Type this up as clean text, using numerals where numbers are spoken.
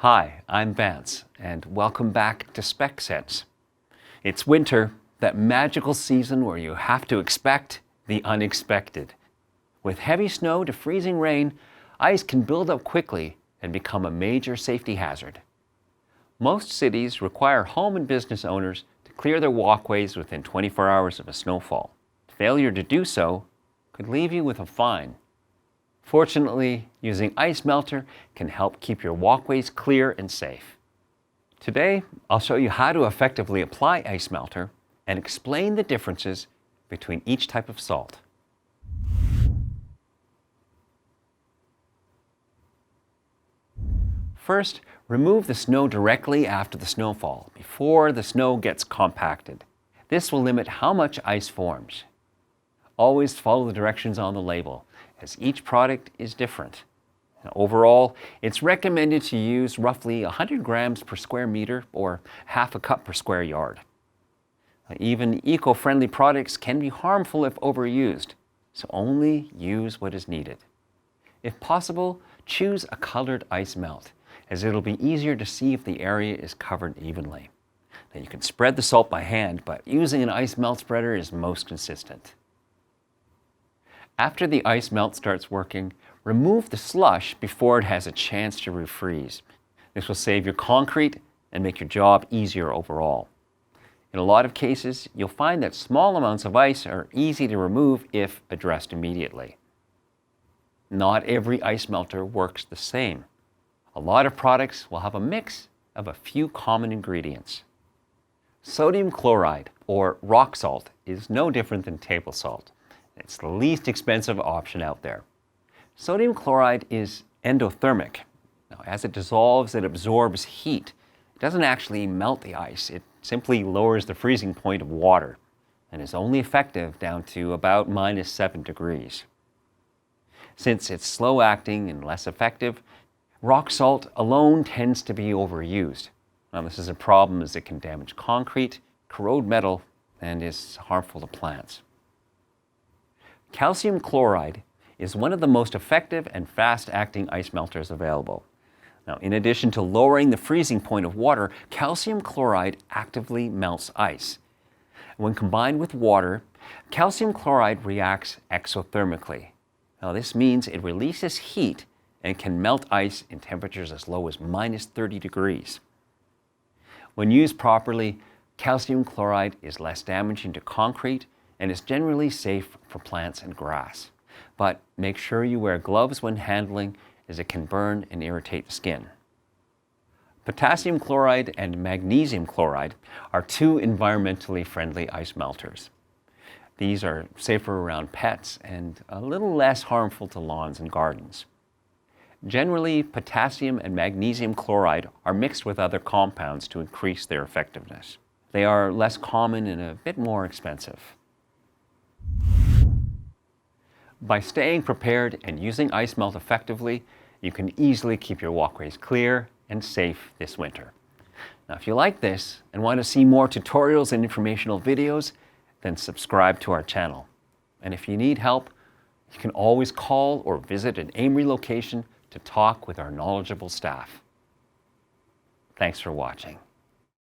Hi, I'm Vance, and welcome back to Spec Sense. It's winter, that magical season where you have to expect the unexpected. With heavy snow to freezing rain, ice can build up quickly and become a major safety hazard. Most cities require home and business owners to clear their walkways within 24 hours of a snowfall. Failure to do so could leave you with a fine. Fortunately, using ice melter can help keep your walkways clear and safe. Today, I'll show you how to effectively apply ice melter and explain the differences between each type of salt. First, remove the snow directly after the snowfall, before the snow gets compacted. This will limit how much ice forms. Always follow the directions on the label, as each product is different. Overall, it's recommended to use roughly 100 grams per square meter or half a cup per square yard. Even eco-friendly products can be harmful if overused, so only use what is needed. If possible, choose a colored ice melt, as it'll be easier to see if the area is covered evenly. Now, you can spread the salt by hand, but using an ice melt spreader is most consistent. After the ice melt starts working, remove the slush before it has a chance to refreeze. This will save your concrete and make your job easier overall. In a lot of cases, you'll find that small amounts of ice are easy to remove if addressed immediately. Not every ice melter works the same. A lot of products will have a mix of a few common ingredients. Sodium chloride, or rock salt, is no different than table salt. It's the least expensive option out there. Sodium chloride is endothermic. Now, as it dissolves, it absorbs heat. It doesn't actually melt the ice. It simply lowers the freezing point of water and is only effective down to about -7 degrees. Since it's slow-acting and less effective, rock salt alone tends to be overused. Now, this is a problem as it can damage concrete, corrode metal, and is harmful to plants. Calcium chloride is one of the most effective and fast-acting ice melters available. Now, in addition to lowering the freezing point of water, calcium chloride actively melts ice. When combined with water, calcium chloride reacts exothermically. Now, this means it releases heat and can melt ice in temperatures as low as -30 degrees. When used properly, calcium chloride is less damaging to concrete and is generally safe for plants and grass. But make sure you wear gloves when handling, as it can burn and irritate the skin. Potassium chloride and magnesium chloride are two environmentally friendly ice melters. These are safer around pets and a little less harmful to lawns and gardens. Generally, potassium and magnesium chloride are mixed with other compounds to increase their effectiveness. They are less common and a bit more expensive. By staying prepared and using ice melt effectively, you can easily keep your walkways clear and safe this winter. Now, if you like this and want to see more tutorials and informational videos, then subscribe to our channel. And if you need help, you can always call or visit an AMRE location to talk with our knowledgeable staff. Thanks for watching.